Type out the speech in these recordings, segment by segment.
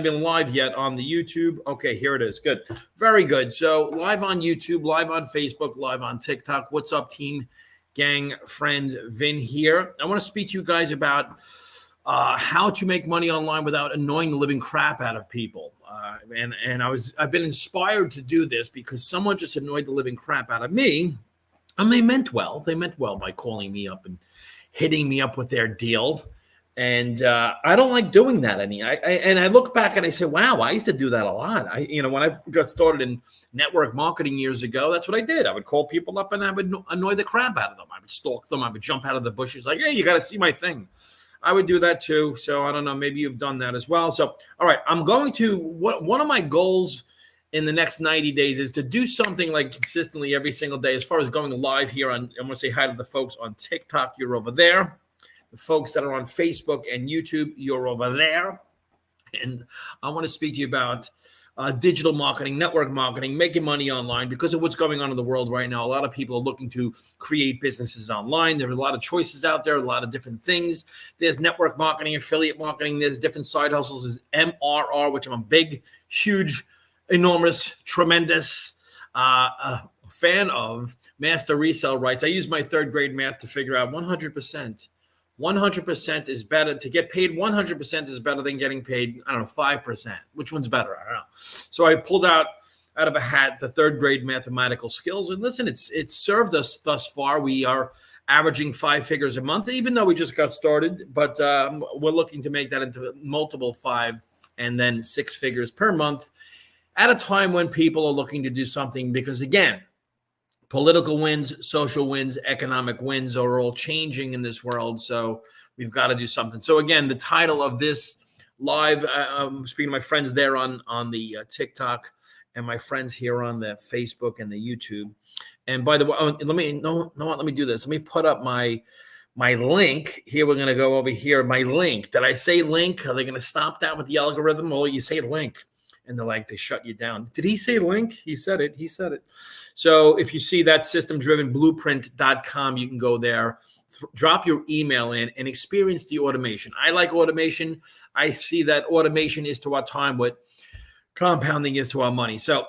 Been live yet on the YouTube? Okay, here it is. Good. Very good. So live on YouTube, live on Facebook, live on TikTok. What's up, team, gang, friend, Vin here. I want to speak to you guys about how to make money online without annoying the living crap out of people. I've been inspired to do this because someone just annoyed the living crap out of me, and they meant well. They meant well by calling me up and hitting me up with their deal. And I don't like doing that I look back and I say, wow, I used to do that a lot. When I got started in network marketing years ago, that's what I did. I would call people up and I would annoy the crap out of them. I would stalk them. I would jump out of the bushes like, hey, you got to see my thing. I would do that too. So I don't know, maybe you've done that as well. So, all right, I'm going to, one of my goals in the next 90 days is to do something like consistently every single day as far as going live here on, I want to say hi to the folks on TikTok. You're over there. The folks that are on Facebook and YouTube, you're over there. And I want to speak to you about digital marketing, network marketing, making money online because of what's going on in the world right now. A lot of people are looking to create businesses online. There's a lot of choices out there, a lot of different things. There's network marketing, affiliate marketing. There's different side hustles. There's MRR, which I'm a big, huge, enormous, tremendous fan of. Master resale rights. I use my third grade math to figure out 100%. 100% is better. To get paid 100% is better than getting paid, 5%. Which one's better? I don't know. So I pulled out of a hat the third grade mathematical skills. And listen, it's served us thus far. We are averaging 5 figures a month, even though we just got started. But we're looking to make that into multiple 5 and then 6 figures per month at a time when people are looking to do something. Because again, political wins, social wins, economic wins are all changing in this world. So we've got to do something. So again, the title of this live, speaking to my friends there on the TikTok and my friends here on the Facebook and the YouTube. And by the way, let me do this. Let me put up my link here. We're going to go over here. My link. Did I say link? Are they going to stop that with the algorithm? Or you say link? And they shut you down. Did he say link? He said it. So if you see that systemdrivenblueprint.com, you can go there, drop your email in and experience the automation. I like automation. I see that automation is to our time what compounding is to our money. So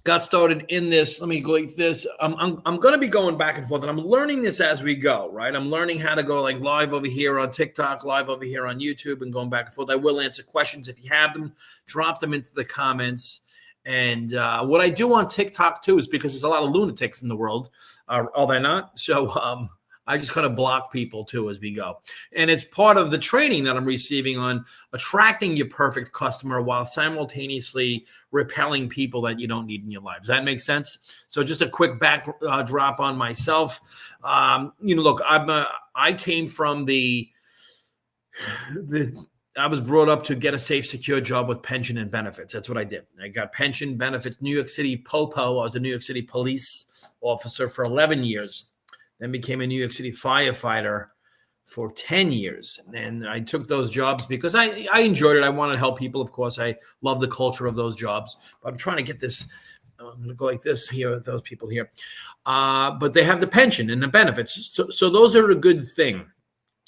got started in this. Let me go like this. I'm going to be going back and forth, and I'm learning this as we go, right? I'm learning how to go like live over here on TikTok, live over here on YouTube, and going back and forth. I will answer questions if you have them. Drop them into the comments. And what I do on TikTok too is because there's a lot of lunatics in the world. Are they not? So I just kind of block people too as we go. And it's part of the training that I'm receiving on attracting your perfect customer while simultaneously repelling people that you don't need in your life. Does that make sense? So just a quick backdrop on myself. Look, I came from I was brought up to get a safe, secure job with pension and benefits. That's what I did. I got pension benefits, New York City POPO. I was a New York City police officer for 11 years. Then became a New York City firefighter for 10 years. And I took those jobs because I enjoyed it. I wanted to help people. Of course, I love the culture of those jobs. But I'm trying to get this. I'm going to go like this here, those people here. But they have the pension and the benefits. So those are a good thing,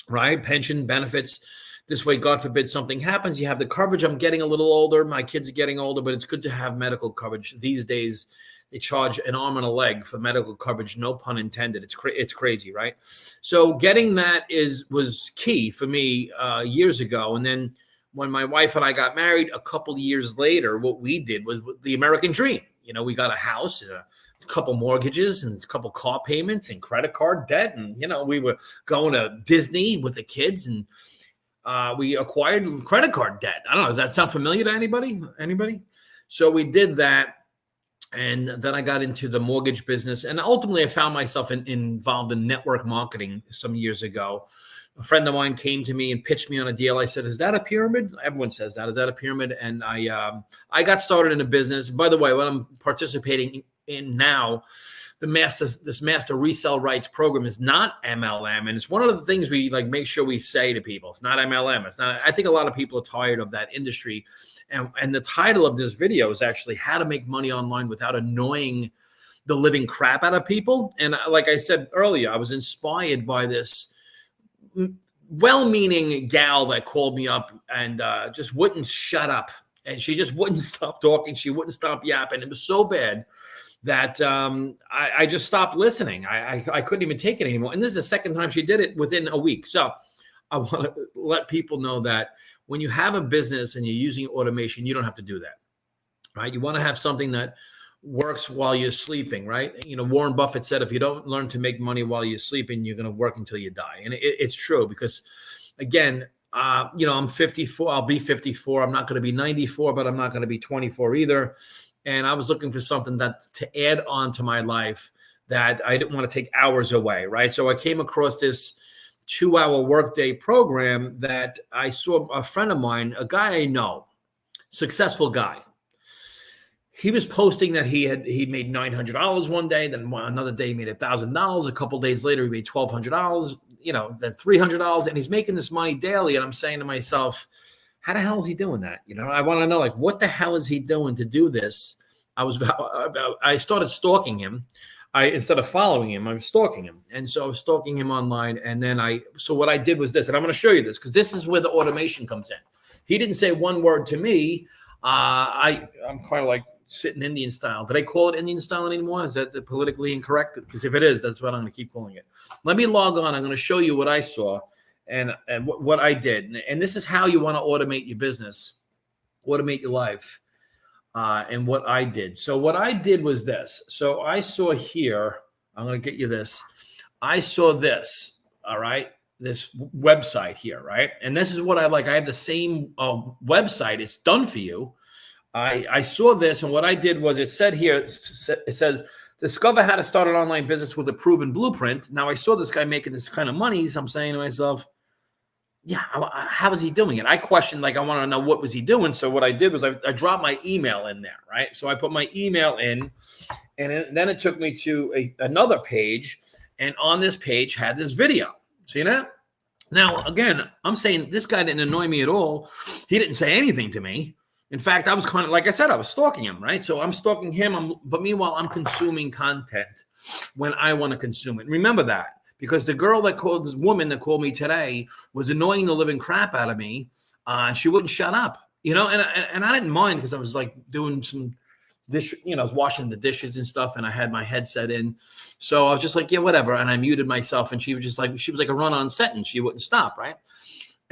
right? Pension, benefits. This way, God forbid something happens, you have the coverage. I'm getting a little older. My kids are getting older, but it's good to have medical coverage. These days, they charge an arm and a leg for medical coverage. No pun intended. It's crazy, right? So getting that was key for me years ago. And then when my wife and I got married a couple years later, what we did was the American dream. We got a house, a couple mortgages and a couple car payments and credit card debt. And, we were going to Disney with the kids and we acquired credit card debt. I don't know. Does that sound familiar to anybody? So we did that. And then I got into the mortgage business. And ultimately, I found myself involved in network marketing some years ago. A friend of mine came to me and pitched me on a deal. I said, is that a pyramid? Everyone says that. Is that a pyramid? And I got started in a business. By the way, what I'm participating in now, this master resale rights program is not MLM. And it's one of the things we make sure we say to people. It's not MLM. It's not. I think a lot of people are tired of that industry. And the title of this video is actually how to make money online without annoying the living crap out of people. And like I said earlier, I was inspired by this well-meaning gal that called me up and just wouldn't shut up. And she just wouldn't stop talking. She wouldn't stop yapping. It was so bad that I just stopped listening. I couldn't even take it anymore. And this is the second time she did it within a week. So I want to let people know that when you have a business and you're using automation, you don't have to do that, right? You want to have something that works while you're sleeping, right? You know, Warren Buffett said, if you don't learn to make money while you're sleeping, you're going to work until you die. And it's true because, again, you know, I'm 54. I'll be 54. I'm not going to be 94, but I'm not going to be 24 either. And I was looking for something that to add on to my life that I didn't want to take hours away, right? So I came across this 2-hour workday program that I saw a friend of mine, a guy I know, successful guy. He was posting that he made $900 one day, then another day he made $1,000. A couple of days later, he made $1,200, you know, then $300, and he's making this money daily. And I'm saying to myself, how the hell is he doing that? You know, I want to know, like, what the hell is he doing to do this? I started stalking him. Instead of following him, I was stalking him. And so I was stalking him online. And then so what I did was this, and I'm going to show you this because this is where the automation comes in. He didn't say one word to me. I'm kind of like sitting Indian style. Did I call it Indian style anymore? Is that politically incorrect? Because if it is, that's what I'm going to keep calling it. Let me log on. I'm going to show you what I saw and what I did. And this is how you want to automate your business, automate your life, and what I did. So what I did was this. So I saw here, I'm going to get you this. I saw this, all right, this website here, right? And this is what I like. I have the same website. It's done for you. I saw this, and what I did was it said here, it says, discover how to start an online business with a proven blueprint. Now, I saw this guy making this kind of money, so I'm saying to myself, yeah, how is he doing it? I questioned, like, I want to know what was he doing. So what I did was I dropped my email in there, right? So I put my email in, and then it took me to another page, and on this page had this video. See that? Now, again, I'm saying this guy didn't annoy me at all. He didn't say anything to me. In fact, I was kind of, like I said, I was stalking him, right? So I'm stalking him, but meanwhile, I'm consuming content when I want to consume it. And remember that, because the girl that called, this woman that called me today was annoying the living crap out of me. She wouldn't shut up, you know, and I didn't mind because I was like doing some dish, you know, I was washing the dishes and stuff, and I had my headset in. So I was just like, yeah, whatever. And I muted myself, and she was like a run-on sentence. She wouldn't stop, right?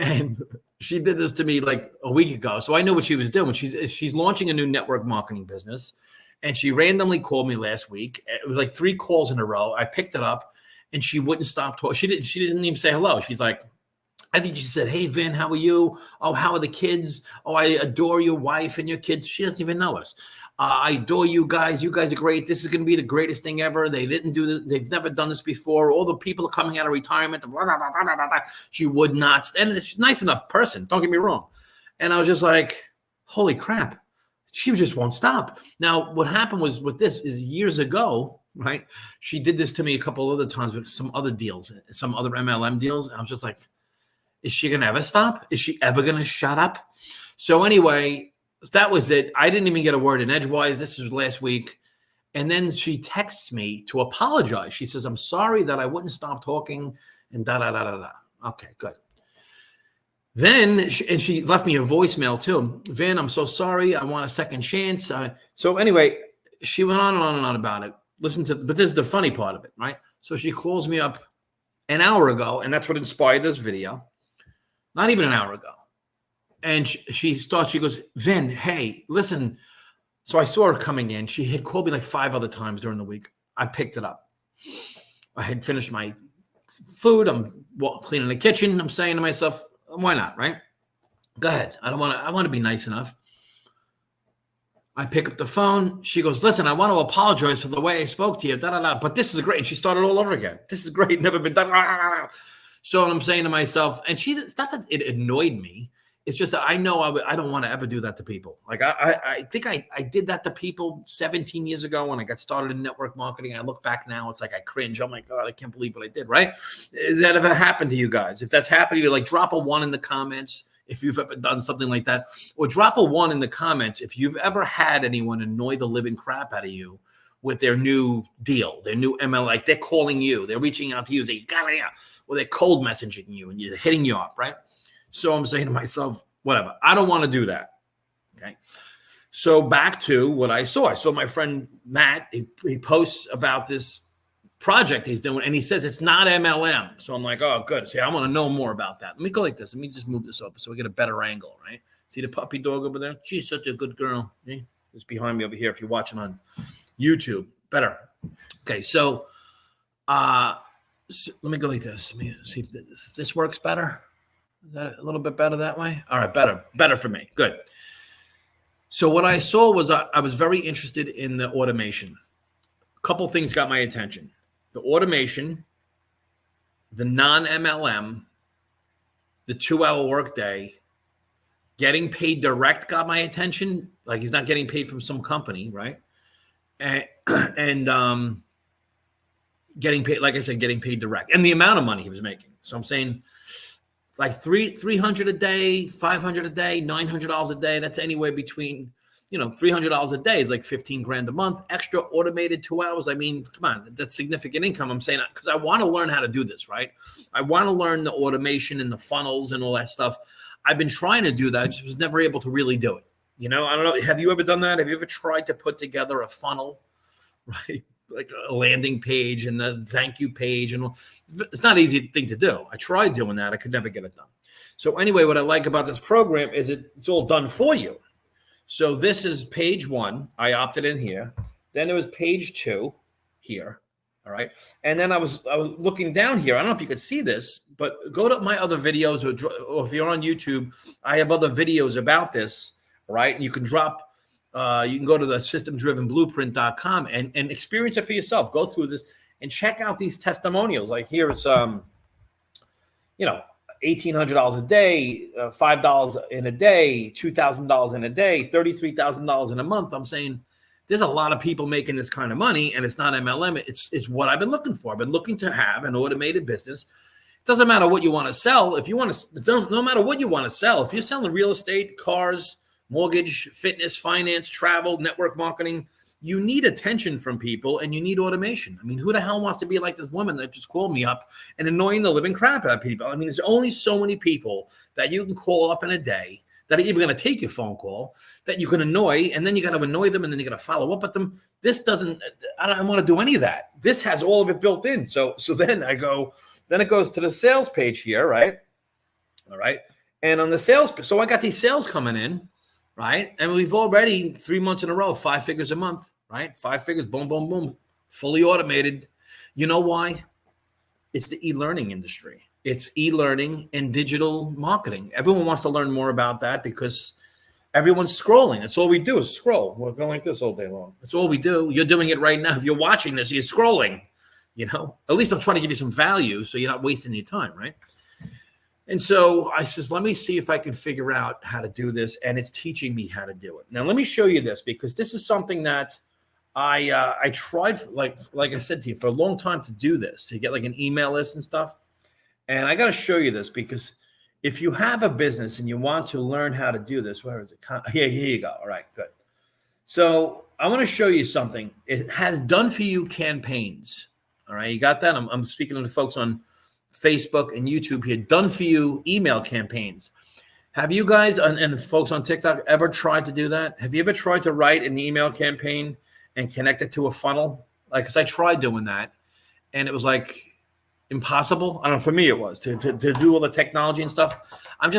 And she did this to me like a week ago. So I know what she was doing. She's launching a new network marketing business. And she randomly called me last week. It was like 3 calls in a row. I picked it up and she wouldn't stop talking. She didn't even say hello. She's like, I think she said, hey, Vin, how are you? Oh, how are the kids? Oh, I adore your wife and your kids. She doesn't even know us. I adore you guys. You guys are great. This is going to be the greatest thing ever. They didn't do this. They've never done this before. All the people are coming out of retirement. Blah, blah, blah, blah, blah, blah. She would not. And she's a nice enough person. Don't get me wrong. And I was just like, holy crap. She just won't stop. Now, what happened was with this is years ago, right? She did this to me a couple other times with some other deals, some other MLM deals. And I was just like, is she going to ever stop? Is she ever going to shut up? So anyway, that was it. I didn't even get a word in edgewise. This was last week. And then she texts me to apologize. She says, I'm sorry that I wouldn't stop talking and da-da-da-da-da. Okay, good. Then, she left me a voicemail too. Vin, I'm so sorry. I want a second chance. So anyway, she went on and on and on about it. But this is the funny part of it, right? So she calls me up an hour ago, and that's what inspired this video. Not even an hour ago. And she goes, Vin, hey, listen. So I saw her coming in. She had called me like 5 other times during the week. I picked it up. I had finished my food. I'm cleaning the kitchen. I'm saying to myself, why not, right? Go ahead. I want to be nice enough. I pick up the phone. She goes, listen, I want to apologize for the way I spoke to you. Da, da, da. But this is great. And she started all over again. This is great. Never been done. So I'm saying to myself, and it's not that it annoyed me. It's just that I know I don't want to ever do that to people. Like I think I did that to people 17 years ago when I got started in network marketing. I look back now, it's like I cringe. Oh my God, I can't believe what I did, right? Has that ever happened to you guys? If that's happened to you, like drop a 1 in the comments if you've ever done something like that. Or drop a 1 in the comments if you've ever had anyone annoy the living crap out of you with their new deal, their new ML, like they're calling you, they're reaching out to you, or they're cold messaging you and you're hitting you up, right? So I'm saying to myself, whatever, I don't want to do that. Okay. So back to what I saw. I saw my friend Matt, he posts about this project he's doing, and he says it's not MLM. So I'm like, oh, good. See, I want to know more about that. Let me go like this. Let me just move this over so we get a better angle, right? See the puppy dog over there? She's such a good girl. It's behind me over here if you're watching on YouTube. Better. Okay, so, let me go like this. Let me see if this works better. Is that a little bit better that way? All right, better for me. Good. So what I saw was I was very interested in the automation. A couple things got my attention. The automation, the non-MLM, the 2-hour workday, getting paid direct got my attention. Like he's not getting paid from some company, right? And getting paid, like I said, getting paid direct, and the amount of money he was making. So I'm saying like $300 a day, $500 a day, $900 a day. That's anywhere between, $300 a day is like 15 grand a month. Extra automated 2 hours. I mean, come on, that's significant income. I'm saying because I want to learn how to do this, right? I want to learn the automation and the funnels and all that stuff. I've been trying to do that. I just was never able to really do it. I don't know. Have you ever done that? Have you ever tried to put together a funnel, right? Like a landing page and a thank you page, and it's not an easy thing to do. I tried doing that. I could never get it done. So anyway, what I like about this program is it's all done for you. So this is page 1. I opted in here. Then there was page 2 here. All right. And then I was looking down here. I don't know if you could see this, but go to my other videos, or if you're on YouTube, I have other videos about this. All right. And you can drop. You can go to the systemdrivenblueprint.com and experience it for yourself. Go through this and check out these testimonials. Like here, it's $1,800 a day, $5 in a day, $2,000 in a day, $33,000 in a month. I'm saying there's a lot of people making this kind of money, and it's not MLM. It's what I've been looking for. I've been looking to have an automated business. It doesn't matter what you want to sell. If you want to, no matter what you want to sell, if you're selling real estate, cars, mortgage, fitness, finance, travel, network marketing, you need attention from people and you need automation. I mean, who the hell wants to be like this woman that just called me up and annoying the living crap out of people? I mean, there's only so many people that you can call up in a day that are even going to take your phone call that you can annoy, and then you got to annoy them, and then you got to follow up with them. This doesn't, I don't want to do any of that. This has all of it built in. So then then it goes to the sales page here, right? All right. And on the sales, so I got these sales coming in, right? And we've already 3 months in a row, 5 figures a month, right? 5 figures, boom, boom, boom, fully automated. You know why? It's the e-learning industry. It's e-learning and digital marketing. Everyone wants to learn more about that because everyone's scrolling. That's all we do is scroll. We're going like this all day long. That's all we do. You're doing it right now. If you're watching this, you're scrolling, At least I'm trying to give you some value so you're not wasting your time, right? And so I says, let me see if I can figure out how to do this. And it's teaching me how to do it. Now, let me show you this because this is something that I tried, like I said to you, for a long time to do this, to get like an email list and stuff. And I got to show you this because if you have a business and you want to learn how to do this, where is it? Here you go. All right, good. So I want to show you something. It has done for you campaigns. All right, you got that? I'm speaking to the folks on Facebook and YouTube here. Done for you email campaigns. Have you guys and the folks on TikTok ever tried to do that? Have you ever tried to write an email campaign and connect it to a funnel? Like, because I tried doing that, and it was like impossible. I don't know. For me, it was to do all the technology and stuff. I'm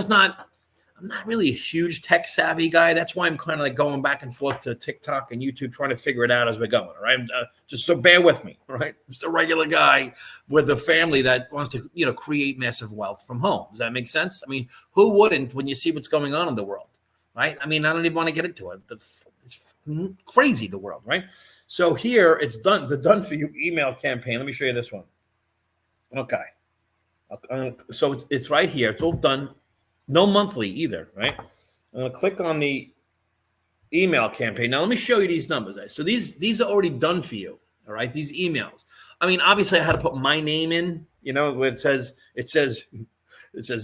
not really a huge tech savvy guy. That's why I'm kind of like going back and forth to TikTok and YouTube, trying to figure it out as we're going. All right. Just so bear with me. All right. Just a regular guy with a family that wants to, create massive wealth from home. Does that make sense? I mean, who wouldn't when you see what's going on in the world? Right. I mean, I don't even want to get into it. It's crazy, the world. Right. So here it's done. The done for you email campaign. Let me show you this one. Okay. So it's right here. It's all done. No monthly either, right? I'm going to click on the email campaign. Now, let me show you these numbers. So these are already done for you, all right? These emails. I mean, obviously, I had to put my name in, where it says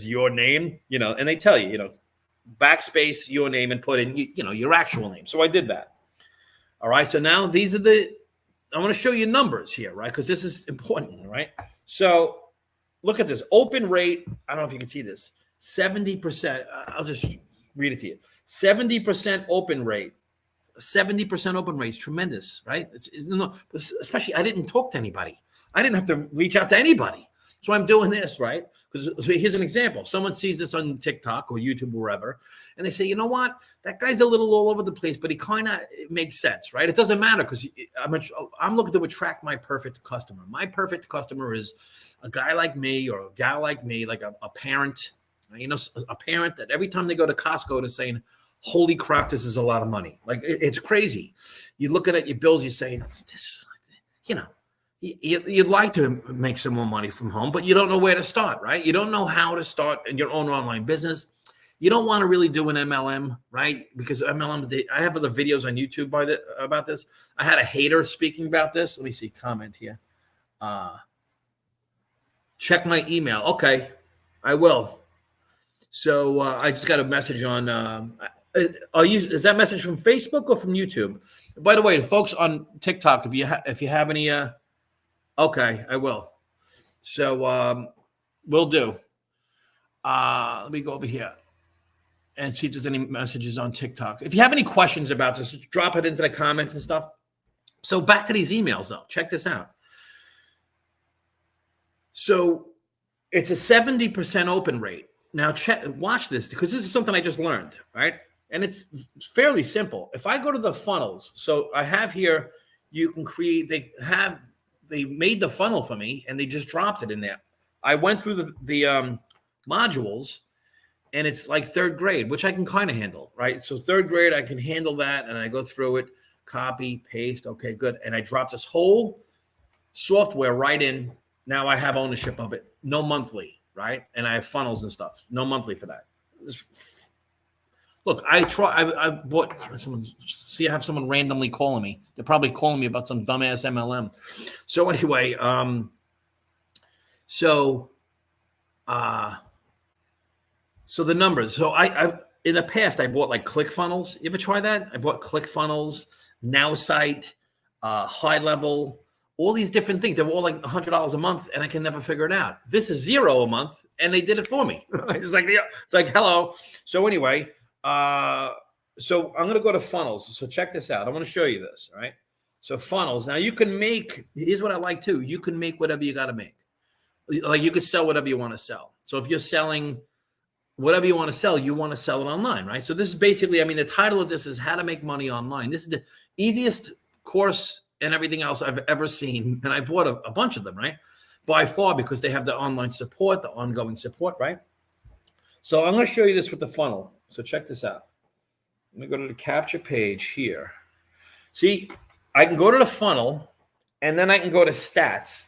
your name, and they tell you, backspace your name and put in, your actual name. So I did that. All right. So now these are I want to show you numbers here, right? Because this is important, right? So look at this open rate. I don't know if you can see this. 70%. I'll just read it to you. 70% open rate. 70% open rate is tremendous, right? Especially I didn't talk to anybody. I didn't have to reach out to anybody. So I'm doing this, right? So here's an example. Someone sees this on TikTok or YouTube or wherever, and they say, you know what? That guy's a little all over the place, but he kind of makes sense, right? It doesn't matter because I'm looking to attract my perfect customer. My perfect customer is a guy like me or a gal like me, like a parent, a parent that every time they go to Costco, they're saying, holy crap, this is a lot of money. Like, it's crazy. You look at your bills, you say, this, you'd like to make some more money from home, but you don't know where to start, right? You don't know how to start in your own online business. You don't want to really do an MLM, right? Because MLMs, I have other videos on YouTube about this. I had a hater speaking about this. Let me see, comment here. Check my email. Okay, I will. So I just got a message on, is that message from Facebook or from YouTube? By the way, the folks on TikTok, if you have any, okay, I will. So will do. Let me go over here and see if there's any messages on TikTok. If you have any questions about this, drop it into the comments and stuff. So back to these emails, though. Check this out. So it's a 70% open rate. Now, watch this, because this is something I just learned, right? And it's fairly simple. If I go to the funnels, so I have here, you can create, they made the funnel for me and they just dropped it in there. I went through the modules, and it's like third grade, which I can kind of handle, right? So third grade, I can handle that, and I go through it, copy, paste, okay, good. And I dropped this whole software right in. Now I have ownership of it. No monthly, right? And I have funnels and stuff. No monthly for that. Look, I bought someone. See, I have someone randomly calling me. They're probably calling me about some dumbass MLM. So anyway, so the numbers. So I in the past I bought like ClickFunnels. You ever try that? I bought ClickFunnels, NowSite, High Level, all these different things. They were all like $100 a month, and I can never figure it out. This is $0 a month, and they did it for me. It's like hello. So anyway. So I'm going to go to funnels. So check this out. I want to show you this. All right. So funnels. Now you can make, here's what I like too. You can make whatever you got to make. Like you can sell whatever you want to sell. So if you're selling whatever you want to sell, you want to sell it online, right? So this is basically, the title of this is How to Make Money Online. This is the easiest course and everything else I've ever seen. And I bought a bunch of them, right? By far, because they have the online support, the ongoing support, right? So I'm going to show you this with the funnel. So check this out. Let me go to the capture page here. See, I can go to the funnel, and then I can go to stats.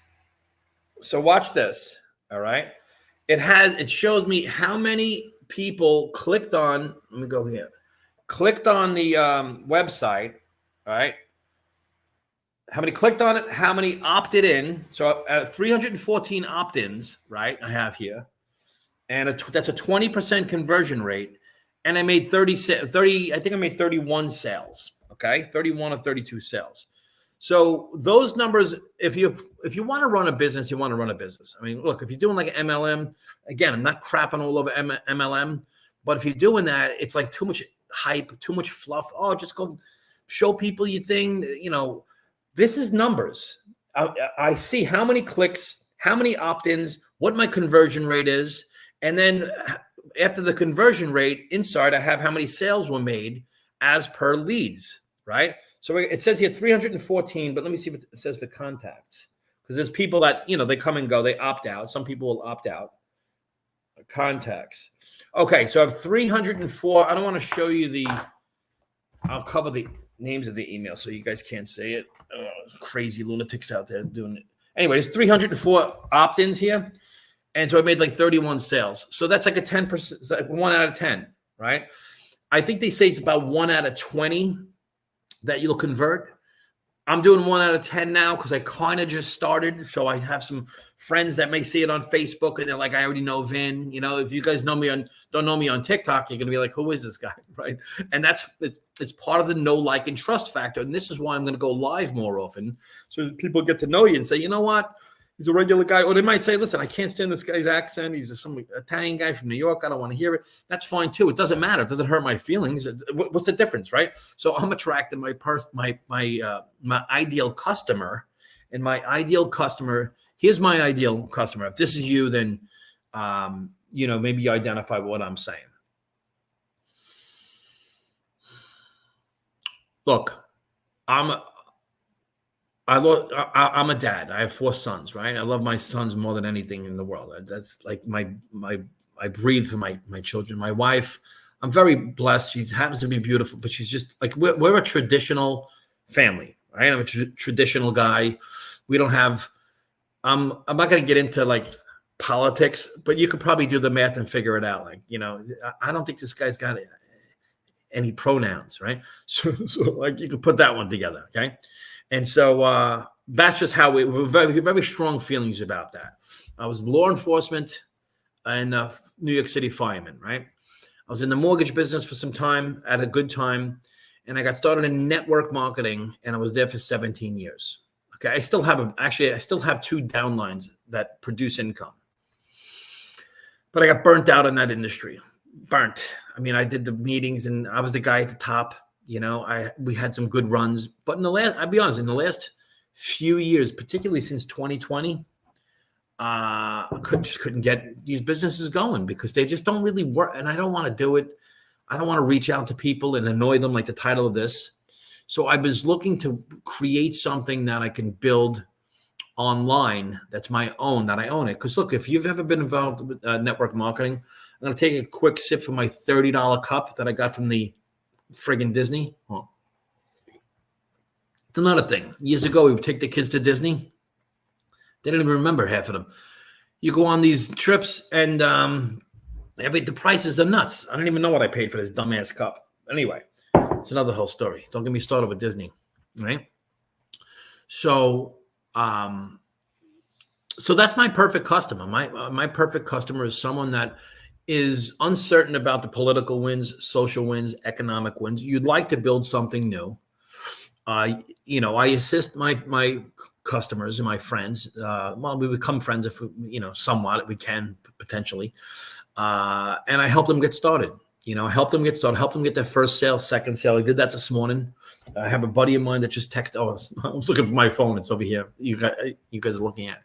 So watch this. All right. It shows me how many people clicked on. Let me go here. Clicked on the website. All right. How many clicked on it? How many opted in? So 314 opt-ins, right? I have here. And that's a 20% conversion rate. And I made 30, I think I made 31 sales. Okay. 31 or 32 sales. So those numbers, if you want to run a business, you want to run a business. Look, if you're doing like an MLM, again, I'm not crapping all over MLM, but if you're doing that, it's like too much hype, too much fluff. Oh, just go show people your thing. This is numbers. I see how many clicks, how many opt-ins, what my conversion rate is. And then after the conversion rate inside, I have how many sales were made as per leads, right? So it says here 314, but let me see what it says for contacts. Because there's people that, they come and go, they opt out. Some people will opt out. Contacts. Okay, so I have 304. I don't want to show you I'll cover the names of the email so you guys can't see it. Crazy lunatics out there doing it. Anyway, there's 304 opt-ins here. And so I made like 31 sales. So that's like a 10%, like 1 out of 10, right? I think they say it's about 1 out of 20 that you'll convert. I'm doing 1 out of 10 now because I kind of just started. So I have some friends that may see it on Facebook and they're like, I already know Vin. If you guys don't know me on TikTok, you're going to be like, who is this guy, right? And it's part of the know, like, and trust factor. And this is why I'm going to go live more often. So people get to know you and say, you know what? He's a regular guy. Or they might say, listen, I can't stand this guy's accent. He's some Italian guy from New York. I don't want to hear it. That's fine too. It doesn't matter. It doesn't hurt my feelings. What's the difference, right? So I'm attracting my ideal customer, and my ideal customer, here's my ideal customer. If this is you, then maybe you identify what I'm saying. Look, I'm a dad. I have 4 sons, right? I love my sons more than anything in the world. That's like I breathe for my children. My wife, I'm very blessed. She happens to be beautiful, but she's just like, we're a traditional family, right? I'm a traditional guy. We don't have, I'm not going to get into like politics, but you could probably do the math and figure it out. Like, I don't think this guy's got any pronouns, right? So like you could put that one together, okay? And so that's just how we're very, very strong feelings about that. I was law enforcement and New York City fireman, right? I was in the mortgage business for some time, at a good time, and I got started in network marketing, and I was there for 17 years. Okay, I still have 2 downlines that produce income, but I got burnt out in that industry. Burnt. I mean, I did the meetings, and I was the guy at the top. We had some good runs, but I'll be honest, in the last few years, particularly since 2020, just couldn't get these businesses going because they just don't really work. And I don't want to do it. I don't want to reach out to people and annoy them like the title of this. So I was looking to create something that I can build online that's my own, that I own it. Because look, if you've ever been involved with network marketing, I'm going to take a quick sip from my $30 cup that I got from the friggin' Disney. Oh. It's another thing. Years ago, we would take the kids to Disney. They didn't even remember half of them. You go on these trips, and the prices are nuts. I don't even know what I paid for this dumbass cup. Anyway, it's another whole story. Don't get me started with Disney, right? So that's my perfect customer. My perfect customer is someone that is uncertain about the political winds, social winds, economic winds. You'd like to build something new. I assist my customers and my friends. We become friends if somewhat we can potentially, and I help them get started. Help them get their first sale, second sale. I did that this morning. I have a buddy of mine that just texted. Oh, I was looking for my phone. It's over here. You guys are looking at it.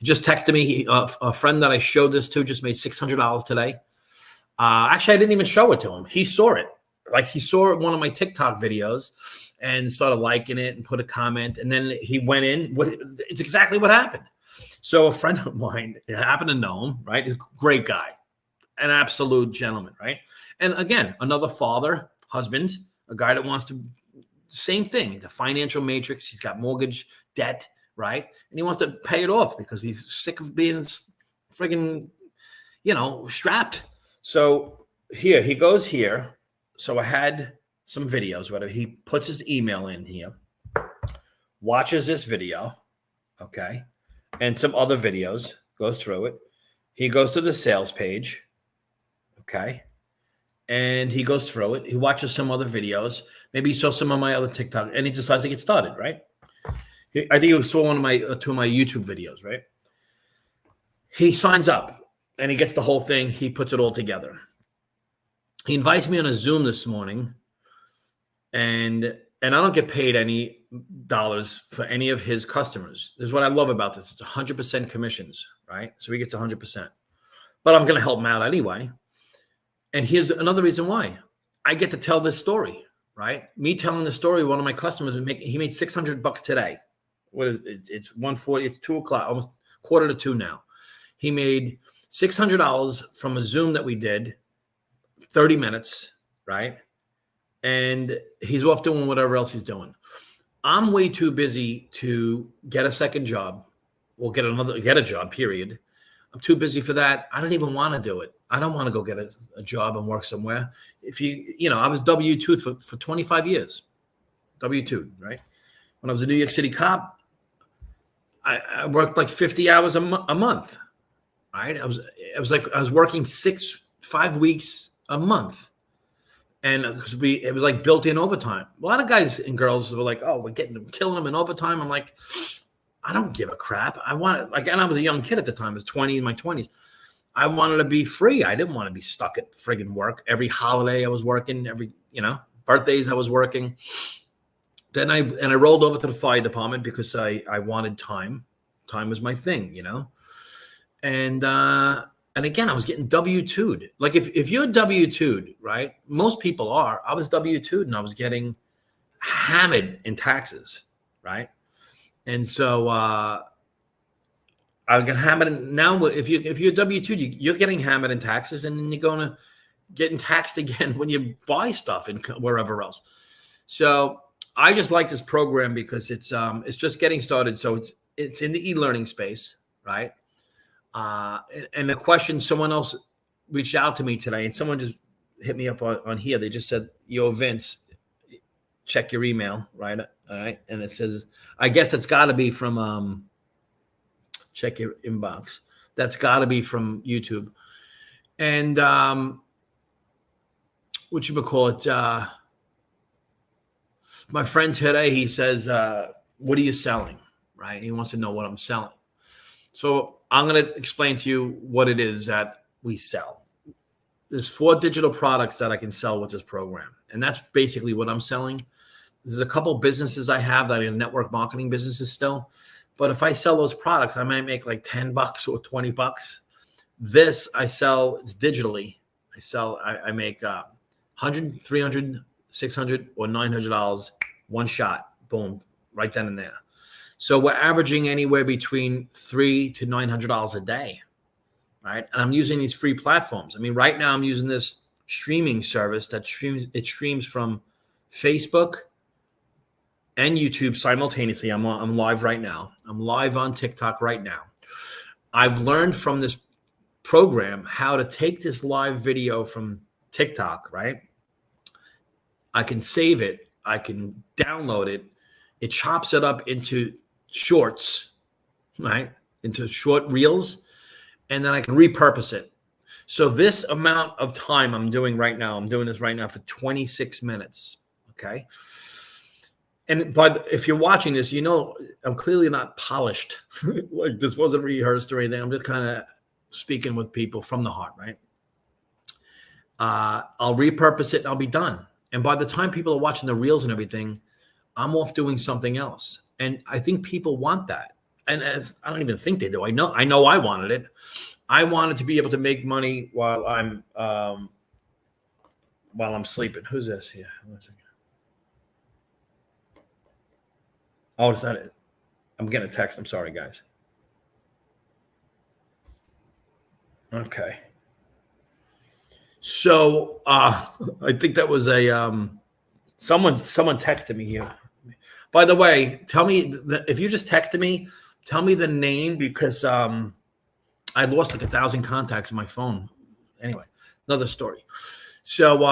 Just texted me. A friend that I showed this to just made $600 today. Actually, I didn't even show it to him. He saw it. Like he saw one of my TikTok videos and started liking it and put a comment. And then he went in. It's exactly what happened. So a friend of mine, I happen to know him, right? He's a great guy, an absolute gentleman, right? And again, another father, husband, a guy that wants to, same thing, the financial matrix. He's got mortgage debt, right? And he wants to pay it off because he's sick of being friggin', strapped. So here, he goes here. So I had some videos, whether he puts his email in here, watches this video, okay, and some other videos, goes through it. He goes to the sales page, okay, and he goes through it. He watches some other videos. Maybe he saw some of my other TikTok, and he decides to get started, right? I think he saw two of my YouTube videos, right? He signs up, and he gets the whole thing. He puts it all together. He invites me on a Zoom this morning, and I don't get paid any dollars for any of his customers. This is what I love about this. It's 100% commissions, right? So he gets 100%. But I'm going to help him out anyway. And here's another reason why. I get to tell this story, right? Me telling the story, one of my customers, he made $600 today. What is it? It's 1:40. It's 2 o'clock, almost 1:45 now. He made $600 from a Zoom that we did, 30 minutes, right? And he's off doing whatever else he's doing. I'm way too busy to get a second job or get a job, period. I'm too busy for that. I don't even want to do it. I don't want to go get a job and work somewhere. I was W-2'd for 25 years. W-2'd, right? When I was a New York City cop, I worked like 50 hours a month, right? I was working 5 weeks a month. And it was like built-in overtime. A lot of guys and girls were like, "Oh, killing them in overtime." I'm like, I don't give a crap. I want like, and I was a young kid at the time. I was 20 in my 20s. I wanted to be free. I didn't want to be stuck at friggin' work. Every holiday I was working, birthdays I was working. Then I rolled over to the fire department because I wanted time. Time was my thing, And again, I was getting W-2'd. Like if you're W-2'd, right? Most people are. I was W-2'd and I was getting hammered in taxes, right? And so I get hammered. Now, if you're W-2, you're getting hammered in taxes, and then you're going to getting taxed again when you buy stuff and wherever else. So I just like this program because it's just getting started. So it's in the e-learning space, right? And the question, someone else reached out to me today, and someone just hit me up on here. They just said, "Yo, Vince, check your email," right? All right, and it says, I guess it's got to be from check your inbox. That's got to be from YouTube. And what you would call it? My friend today, he says, "What are you selling?" Right? He wants to know what I'm selling. So I'm going to explain to you what it is that we sell. There's 4 digital products that I can sell with this program, and that's basically what I'm selling. There's a couple businesses I have that are network marketing businesses still. But if I sell those products, I might make like $10 or $20. This I sell digitally. I make 100, 300, 600, or $900 one shot. Boom, right then and there. So we're averaging anywhere between $300 to $900 a day, right? And I'm using these free platforms. I mean, right now I'm using this streaming service that streams from Facebook and YouTube simultaneously. I'm live right now. I'm live on TikTok right now. I've learned from this program how to take this live video from TikTok, right? I can save it. I can download it. It chops it up into shorts, right? Into short reels. And then I can repurpose it. So this amount of time I'm doing right now, I'm doing this right now for 26 minutes, okay? And but if you're watching this, I'm clearly not polished. Like this wasn't rehearsed or anything. I'm just kind of speaking with people from the heart, right? I'll repurpose it and I'll be done. And by the time people are watching the reels and everything, I'm off doing something else. And I think people want that. And I don't even think they do. I know I wanted it. I wanted to be able to make money while I'm sleeping. Who's this here? One second. Oh, is that it? I'm getting a text. I'm sorry, guys. Okay. So I think that was a someone texted me here. By the way, tell me if you just texted me, tell me the name because I lost like 1,000 contacts in my phone. Anyway, another story. So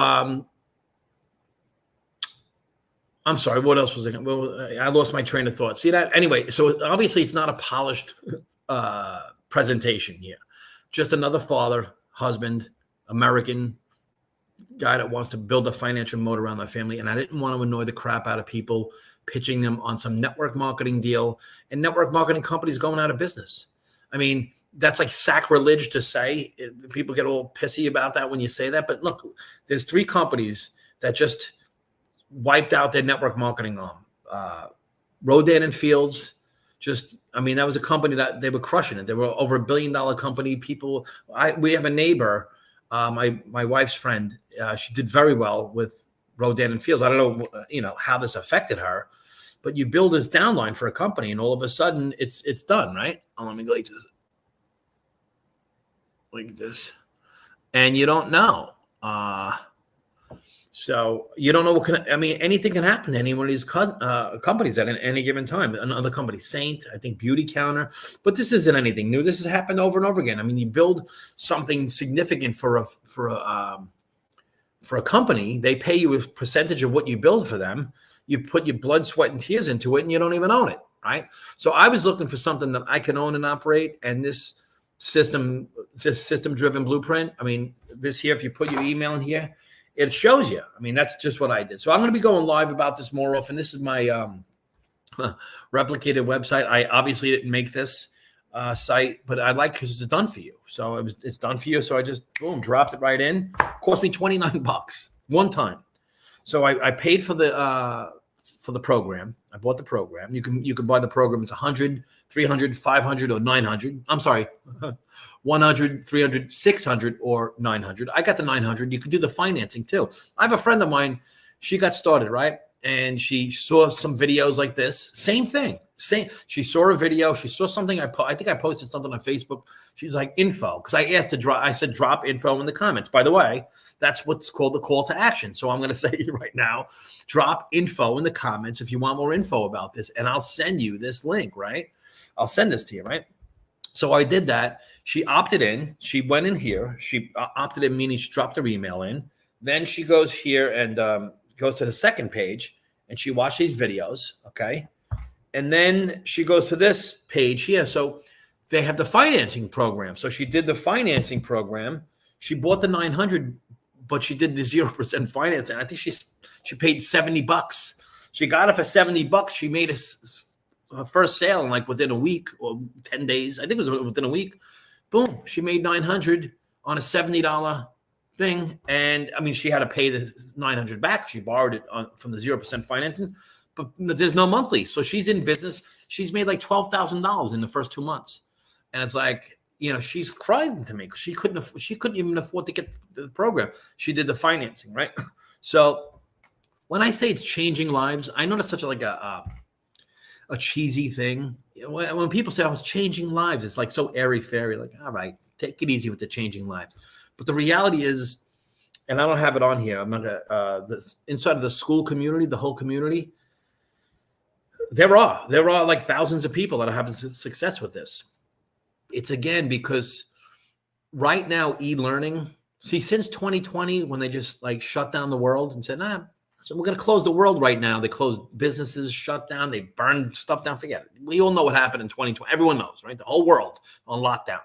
I'm sorry. What else was I? Well, I lost my train of thought. See that? Anyway, so obviously it's not a polished presentation here. Just another father, husband, American guy that wants to build a financial moat around their family. And I didn't want to annoy the crap out of people, pitching them on some network marketing deal, and network marketing companies going out of business. I mean, that's like sacrilege to say. People get all pissy about that when you say that. But look, there's 3 companies that just wiped out their network marketing arm. Rodan and Fields. That was a company that they were crushing it. They were over $1 billion company. We have a neighbor, my wife's friend. She did very well with Rodan and Fields. I don't know, how this affected her, but you build this downline for a company, and all of a sudden it's done, right? Let me go like this, and you don't know. So you don't know anything can happen to any one of these companies at any given time. Another company, Saint, I think Beauty Counter, but this isn't anything new. This has happened over and over again. I mean, you build something significant for a company, they pay you a percentage of what you build for them. You put your blood, sweat, and tears into it, and you don't even own it, right? So I was looking for something that I can own and operate, and this system-driven blueprint. I mean, this here, if you put your email in here, it shows you. I mean, that's just what I did. So I'm going to be going live about this more often. This is my replicated website. I obviously didn't make this site, but I like because it's done for you. So it's done for you. So I just boom dropped it right in. Cost me $29 one time. So I paid for the program. I bought the program. You can buy the program. It's 100, 300, 500, or 900. I'm sorry, 100, 300, 600, or 900. I got the 900. You can do the financing too. I have a friend of mine. She got started, right? And she saw some videos like this. Same thing. She saw a video. She saw something. I think I posted something on Facebook. She's like, info. Because I asked to drop. I said, drop info in the comments. By the way, that's what's called the call to action. So I'm going to say right now, drop info in the comments if you want more info about this. And I'll send you this link, right? I'll send this to you, right? So I did that. She opted in. She went in here. She opted in, meaning she dropped her email in. Then she goes here and goes to the second page, and she watched these videos, okay? And then she goes to this page here. So they have the financing program. So she did the financing program. She bought the 900, but she did the 0% financing. I think she paid $70. She got it for $70. She made her first sale in like within a week or 10 days. I think it was within a week. Boom, she made 900 on a $70 thing. And I mean, she had to pay the 900 back. She borrowed it from the 0% financing, but there's no monthly. So she's in business. She's made like $12,000 in the first 2 months. And it's like, you know, she's crying to me because she couldn't even afford to get the program. She did the financing, right? So when I say it's changing lives, I know that's such a cheesy thing. When people say, "I was changing lives," it's like so airy fairy. Like, all right, take it easy with the changing lives. But the reality is, and I don't have it on here. I'm not inside of the school community, the whole community. There are like thousands of people that are having success with this. It's again because right now e-learning. See, since 2020, when they just like shut down the world and said, so we're going to close the world right now. They closed businesses, shut down. They burned stuff down. Forget it. We all know what happened in 2020. Everyone knows, right? The whole world on lockdown.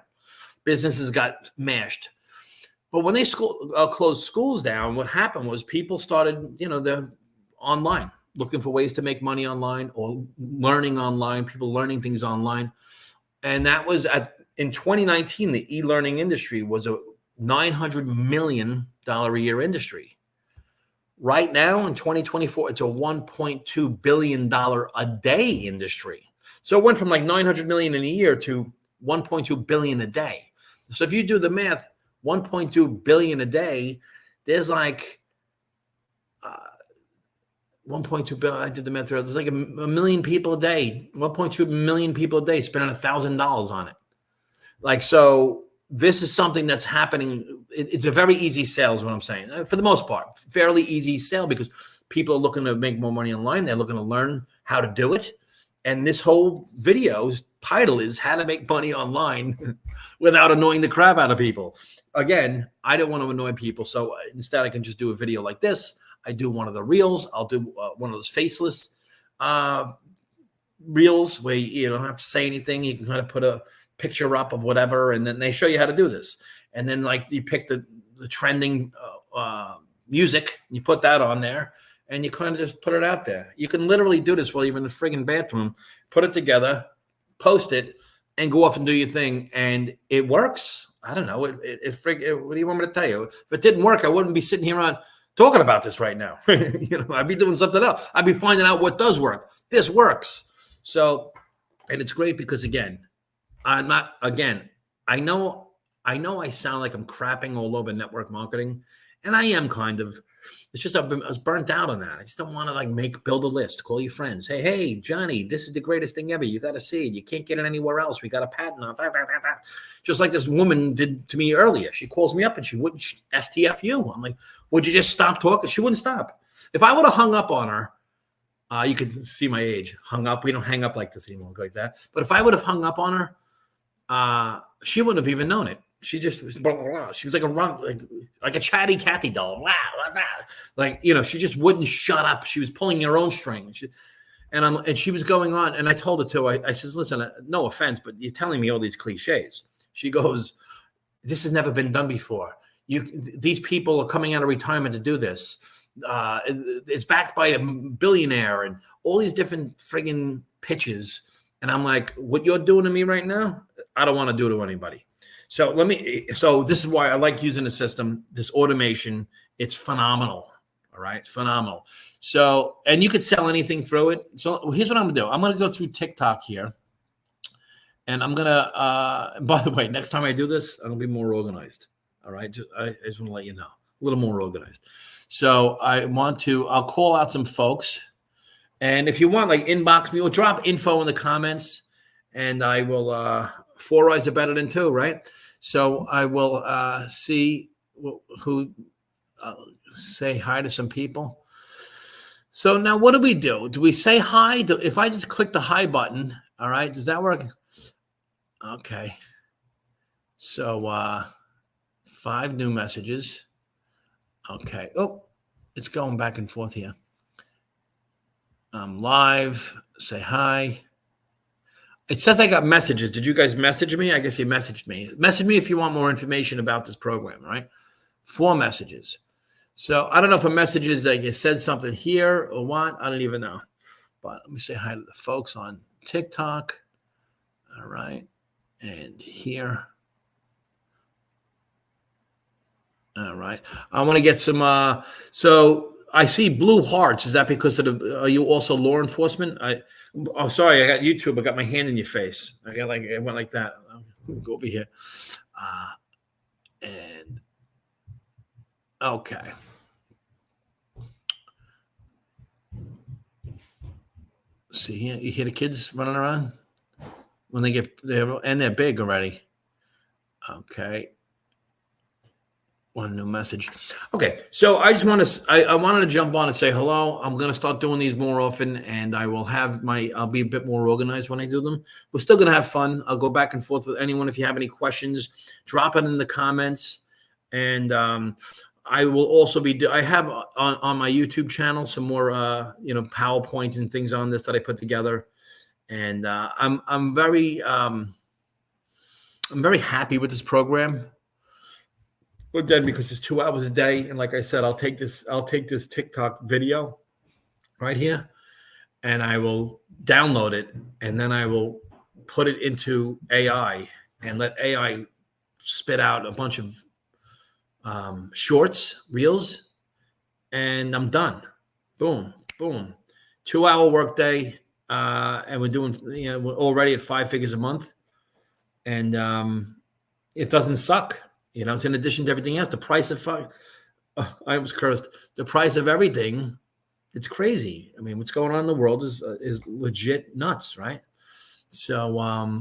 Businesses got mashed. But when they closed schools down, what happened was people started, they're online, looking for ways to make money online or learning online, people learning things online. And that was in 2019, the e-learning industry was a $900 million a year industry. Right now in 2024, it's a $1.2 billion a day industry. So it went from like 900 million in a year to 1.2 billion a day. So if you do the math, 1.2 billion a day, there's like 1.2 billion. I did the math. There's like a million people a day, 1.2 million people a day spending $1,000 on it. Like, so this is something that's happening. It's a very easy sale is what I'm saying. For the most part, fairly easy sale because people are looking to make more money online. They're looking to learn how to do it. And this whole video's title is How to Make Money Online Without Annoying the Crap Out of People. Again, I don't want to annoy people. So instead, I can just do a video like this. I do one of the reels. I'll do one of those faceless reels where you don't have to say anything. You can kind of put a picture up of whatever, and then they show you how to do this. And then like you pick the trending music, you put that on there, and you kind of just put it out there. You can literally do this while you're in the friggin' bathroom, put it together, post it, and go off and do your thing. And it works. I don't know. What do you want me to tell you? If it didn't work, I wouldn't be sitting here on talking about this right now. I'd be doing something else. I'd be finding out what does work. This works. So, and it's great because I know I sound like I'm crapping all over network marketing, and I am kind of. It's just I was burnt out on that. I just don't want to build a list, call your friends. Hey, Johnny, this is the greatest thing ever. You got to see it. You can't get it anywhere else. We got a patent on it. Just like this woman did to me earlier. She calls me up and she wouldn't STFU. I'm like, would you just stop talking? She wouldn't stop. If I would have hung up on her, you could see my age. Hung up. We don't hang up like this anymore, like that. But if I would have hung up on her, she wouldn't have even known it. She just blah, blah, blah. She was like a chatty Cathy doll. Blah, blah, blah. She just wouldn't shut up. She was pulling her own string. And she was going on. And I told her to. I says, listen, no offense, but you're telling me all these cliches. She goes, this has never been done before. These people are coming out of retirement to do this. It's backed by a billionaire and all these different friggin' pitches. And I'm like, what you're doing to me right now, I don't want to do to anybody. So this is why I like using the system, this automation. It's phenomenal. All right. It's phenomenal. So, and you could sell anything through it. So here's what I'm going to do. I'm going to go through TikTok here. And I'm going to, by the way, next time I do this, I'm going to be more organized. All right. I just want to let you know, a little more organized. So I'll call out some folks. And if you want, like, inbox me or drop info in the comments, and I will, 4 eyes are better than 2, right? So I will see who say hi to some people. So now what do? Do we say hi? If I just click the hi button, all right, does that work? Okay. So 5 new messages. Okay. Oh, it's going back and forth here. I'm live. Say hi. It says I got messages. Did you guys message me? I guess you messaged me. Message me if you want more information about this program, right? 4 messages. So I don't know if a message is like you said something here or what. I don't even know. But let me say hi to the folks on TikTok. All right. And here. All right. I want to get some. So I see blue hearts. Is that because of are you also law enforcement? Oh, sorry. I got YouTube. I got my hand in your face. I went like that. Go over here. And okay. See here. You hear the kids running around when they get there, and they're big already. Okay. One new message. Okay, so I just want to. I wanted to jump on and say hello. I'm going to start doing these more often, and I'll be a bit more organized when I do them. We're still going to have fun. I'll go back and forth with anyone. If you have any questions, drop it in the comments, and I will also be. I have on my YouTube channel some more PowerPoints and things on this that I put together, and I'm very happy with this program. Again, because it's 2 hours a day, and like I said, I'll take this TikTok video right here, and I will download it, and then I will put it into AI and let AI spit out a bunch of shorts, reels, and I'm done. Boom, boom. 2-hour workday, and we're doing. We're already at 5 figures a month, and it doesn't suck. It's in addition to everything else. The price of I was cursed. The price of everything, it's crazy. I mean, what's going on in the world is legit nuts, right? So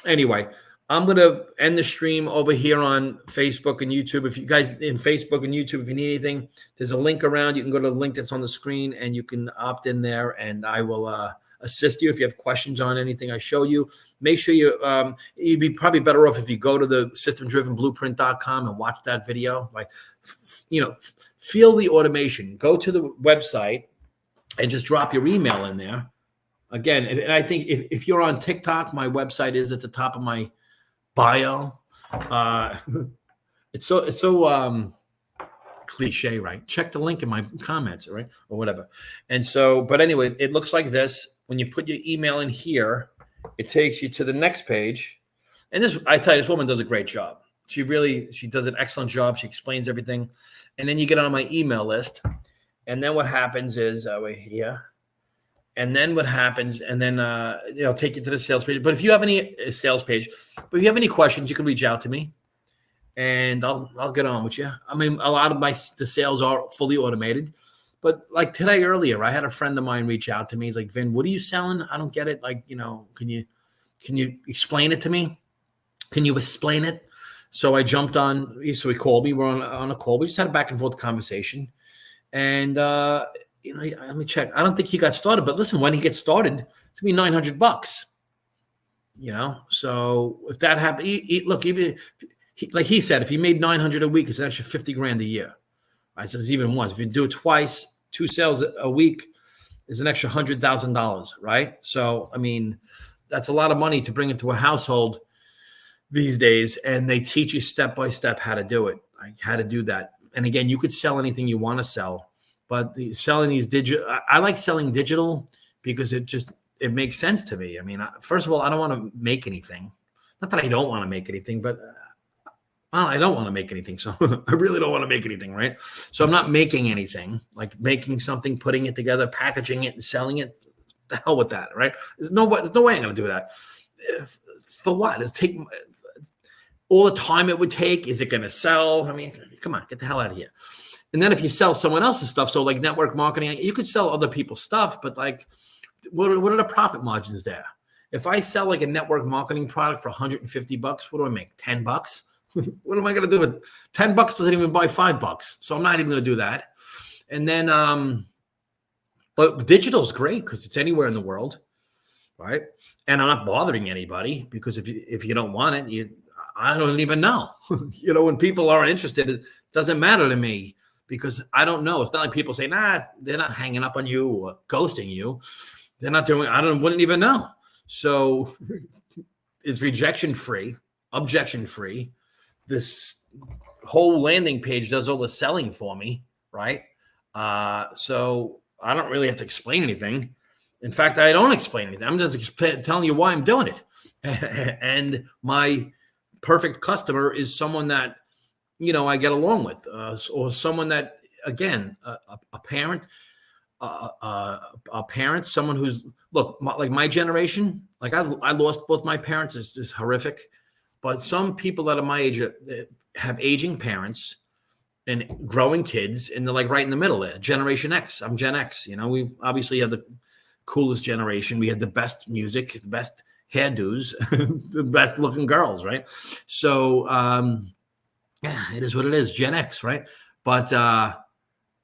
anyway, I'm going to end the stream over here on Facebook and YouTube. If you guys in Facebook and YouTube, if you need anything, there's a link around. You can go to the link that's on the screen, and you can opt in there, and I will assist you if you have questions on anything I show you. Make sure you'd be probably better off if you go to the systemdrivenblueprint.com and watch that video. Like, feel the automation. Go to the website and just drop your email in there. Again, and I think if you're on TikTok, my website is at the top of my bio. It's so cliche, right? Check the link in my comments, right? Or whatever. And so, but anyway, it looks like this. When you put your email in here, it takes you to the next page. And I tell you, this woman does a great job. She does an excellent job. She explains everything. And then you get on my email list. And then what happens is, wait here. And then what happens, and then it'll take you to the sales page. But if you have any sales page, but if you have any questions, you can reach out to me, and I'll get on with you. I mean, a lot of the sales are fully automated, but like today earlier, I had a friend of mine reach out to me. He's like, Vin, what are you selling? I don't get it. Like, can you explain it to me? Can you explain it? So I jumped on. So he called me. We're on a call. We just had a back and forth conversation, and let me check. I don't think he got started, but listen, when he gets started, it's gonna be $900. So if that happened, look, even like he said, if he made $900 a week, it's an extra $50,000 a year. I said, it's even once. If you do it twice, 2 sales a week is an extra $100,000, right? So I mean, that's a lot of money to bring into a household these days, and they teach you step by step how to do it, like how to do that. And again, you could sell anything you want to sell. But selling these digital, I like selling digital because it makes sense to me. I mean, first of all, I don't want to make anything. Not that I don't want to make anything, but well, I don't want to make anything. So I really don't want to make anything, right? So I'm not making anything, like making something, putting it together, packaging it, and selling it. The hell with that, right? There's no way I'm going to do that. For what? It's take all the time it would take. Is it going to sell? I mean, come on, get the hell out of here. And then if you sell someone else's stuff, so like network marketing, you could sell other people's stuff, but like, what are the profit margins there? If I sell like a network marketing product for $150, what do I make? $10? What am I going to do with $10? Doesn't even buy $5. So I'm not even going to do that. And then, but digital is great because it's anywhere in the world, right? And I'm not bothering anybody because if you don't want it, I don't even know. When people are interested, it doesn't matter to me because I don't know. It's not like people say, nah, they're not hanging up on you or ghosting you. They're not doing. Wouldn't even know. So it's rejection free, objection free. This whole landing page does all the selling for me, right? So I don't really have to explain anything. In fact, I don't explain anything. I'm just telling you why I'm doing it. And my perfect customer is someone that, I get along with, or someone that, again, a parent, someone who's, look, like my generation, like I lost both my parents. It's just horrific. But some people that are my age have aging parents and growing kids, and they're like right in the middle there. Generation X. I'm Gen X. We obviously have the coolest generation. We had the best music, the best hairdos, the best looking girls, right? So, yeah, it is what it is. Gen X, right? But,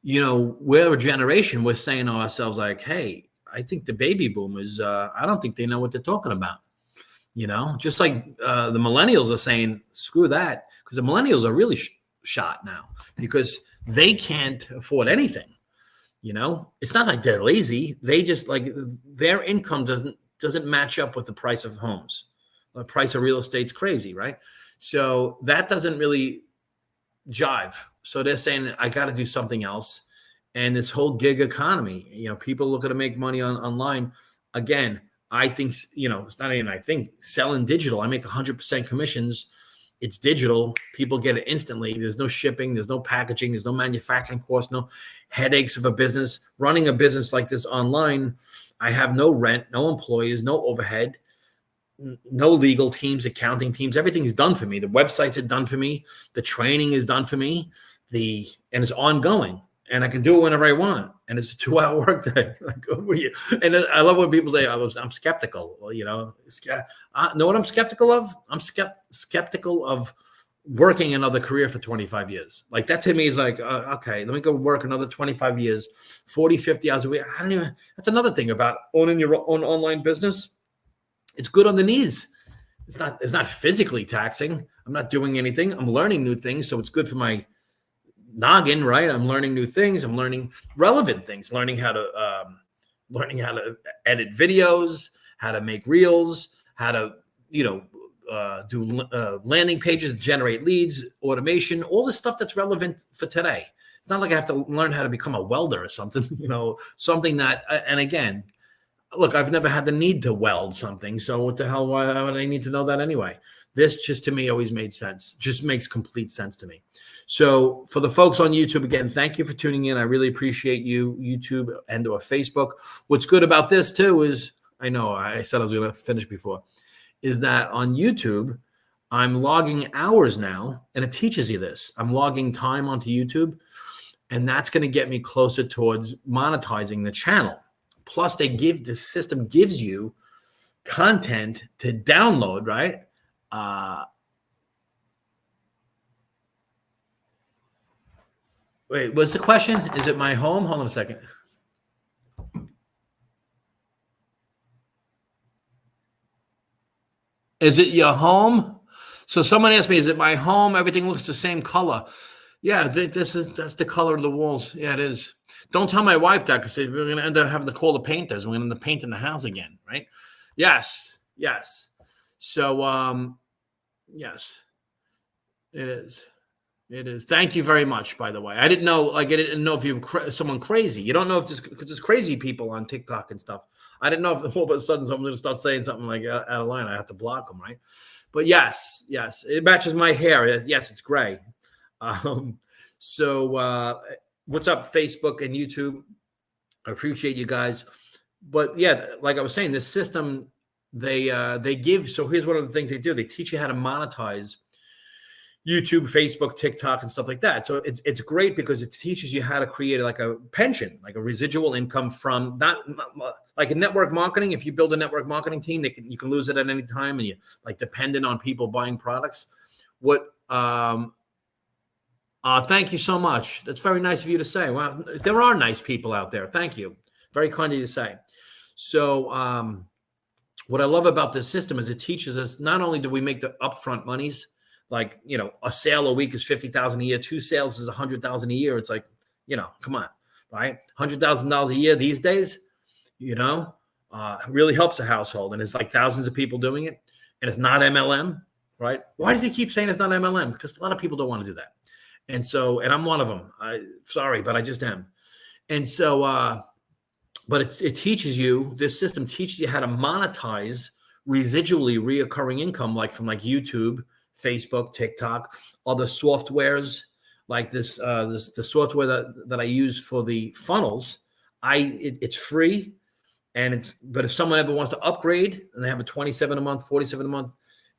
we're a generation, we're saying to ourselves like, hey, I think the baby boomers, I don't think they know what they're talking about. Just like the millennials are saying, screw that, because the millennials are really shot now because they can't afford anything. It's not like they're lazy. They just like their income doesn't match up with the price of homes. The price of real estate's crazy, right? So that doesn't really jive. So they're saying, I got to do something else. And this whole gig economy, people looking to make money online. Again, I think, it's not even I think, selling digital, I make 100% commissions. It's digital. People get it instantly. There's no shipping. There's no packaging. There's no manufacturing costs, no headaches of a business. Running a business like this online, I have no rent, no employees, no overhead, no legal teams, accounting teams. Everything's done for me. The websites are done for me. The training is done for me. And it's ongoing. And I can do it whenever I want. And it's a 2-hour workday. And I love when people say, I'm skeptical. Well, know what I'm skeptical of? I'm skeptical of working another career for 25 years. Like that to me is like, okay, let me go work another 25 years, 40, 50 hours a week. That's another thing about owning your own online business. It's good on the knees. It's not physically taxing. I'm not doing anything. I'm learning new things. So it's good for my noggin, right? I'm learning new things. I'm learning relevant things, learning how to edit videos, how to make reels, how to, do landing pages, generate leads, automation, all the stuff that's relevant for today. It's not like I have to learn how to become a welder or something, something that, and again, look, I've never had the need to weld something. So what the hell, why would I need to know that anyway? This just to me always made sense. Just makes complete sense to me. So for the folks on YouTube, again, thank you for tuning in. I really appreciate you, YouTube and or Facebook. What's good about this too is, I know I said I was going to finish before, is that on YouTube, I'm logging hours now and it teaches you this. I'm logging time onto YouTube and that's going to get me closer towards monetizing the channel. Plus the system gives you content to download, right? Wait, what's the question? Is it my home? Hold on a second. Is it your home? So someone asked me, is it my home? Everything looks the same color. Yeah, that's the color of the walls. Yeah, it is. Don't tell my wife that because we're going to end up having to call the painters. We're going to end up painting the house again, right? Yes. So, yes, it is. It is. Thank you very much, by the way. I didn't know, like, I didn't know if you were someone crazy. You don't know if this, because there's crazy people on TikTok and stuff. I didn't know if all of a sudden someone's going to start saying something like out of line. I have to block them, right? But yes, it matches my hair. Yes, it's gray. So what's up, Facebook and YouTube? I appreciate you guys. But yeah, like I was saying, this system, they give. So here's one of the things they do. They teach you how to monetize YouTube, Facebook, TikTok, and stuff like that. So it's great because it teaches you how to create like a pension, like a residual income from not like a network marketing. If you build a network marketing team, you can lose it at any time, and you like dependent on people buying products. Thank you so much. That's very nice of you to say. Well, there are nice people out there. Thank you. Very kind of you to say. So what I love about this system is it teaches us not only do we make the upfront monies, like, a sale a week is 50,000 a year. 2 sales is 100,000 a year. It's like, come on, right? $100,000 a year these days, really helps a household. And it's like thousands of people doing it. And it's not MLM, right? Why does he keep saying it's not MLM? Because a lot of people don't want to do that. And so, and I'm one of them. Sorry, but I just am. And so, but it teaches you, this system teaches you how to monetize residually reoccurring income, like from like YouTube, Facebook, TikTok, other softwares like this. The software that I use for the funnels, it's free, and but if someone ever wants to upgrade and they have a 27 a month, 47 a month,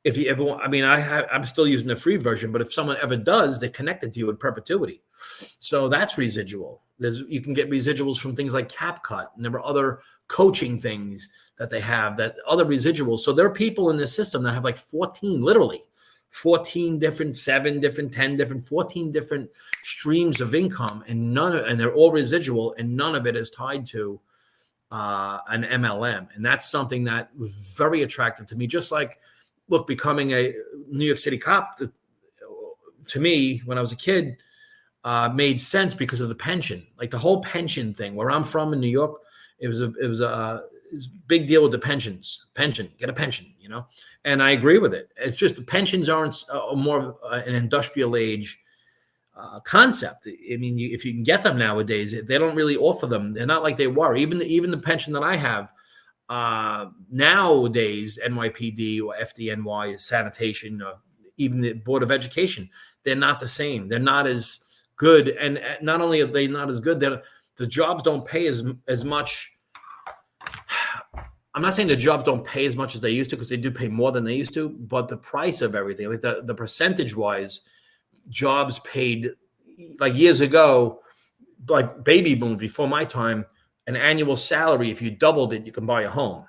if you ever want, I'm still using the free version, but if someone ever does, they're connected to you in perpetuity. So that's residual. You can get residuals from things like CapCut, and there are other coaching things that they have, that other residuals. So there are people in this system that have like 14 different, 7 different, 10 different, 14 different streams of income, and they're all residual, and none of it is tied to an MLM. And that's something that was very attractive to me. Just like, look, becoming a New York City cop, to me, when I was a kid, made sense because of the pension. Like the whole pension thing, where I'm from in New York, it was a big deal with the pension, get a pension, and I agree with it. It's just the pensions aren't more of an industrial age concept. I mean, if you can get them nowadays, they don't really offer them. They're not like they were. Even the pension that I have nowadays, NYPD or FDNY, sanitation, or even the Board of Education, they're not the same. They're not as good. And not only are they not as good, the jobs don't pay as much. I'm not saying the jobs don't pay as much as they used to, because they do pay more than they used to, but the price of everything, like the percentage wise, jobs paid like years ago, like baby boom, before my time, an annual salary, if you doubled it, you can buy a home.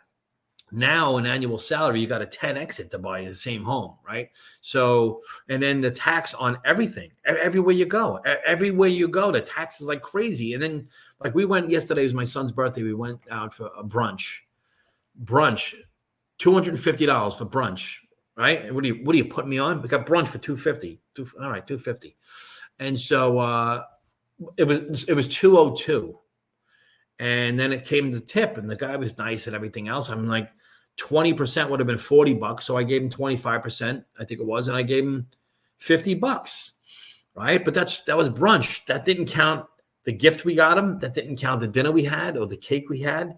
Now an annual salary, you got to 10x it to buy the same home, right? So, and then the tax on everything, everywhere you go, the tax is like crazy. And then, like, we went yesterday, it was my son's birthday. We went out for a brunch, $250 for brunch, right? What do you put me on? We got brunch for $250. All right, $250. And so it was $202. And then it came to tip, and the guy was nice and everything else. I'm like, 20% would have been $40. So I gave him 25%, I think it was, and I gave him $50, right? But that was brunch. That didn't count the gift we got him. That didn't count the dinner we had or the cake we had,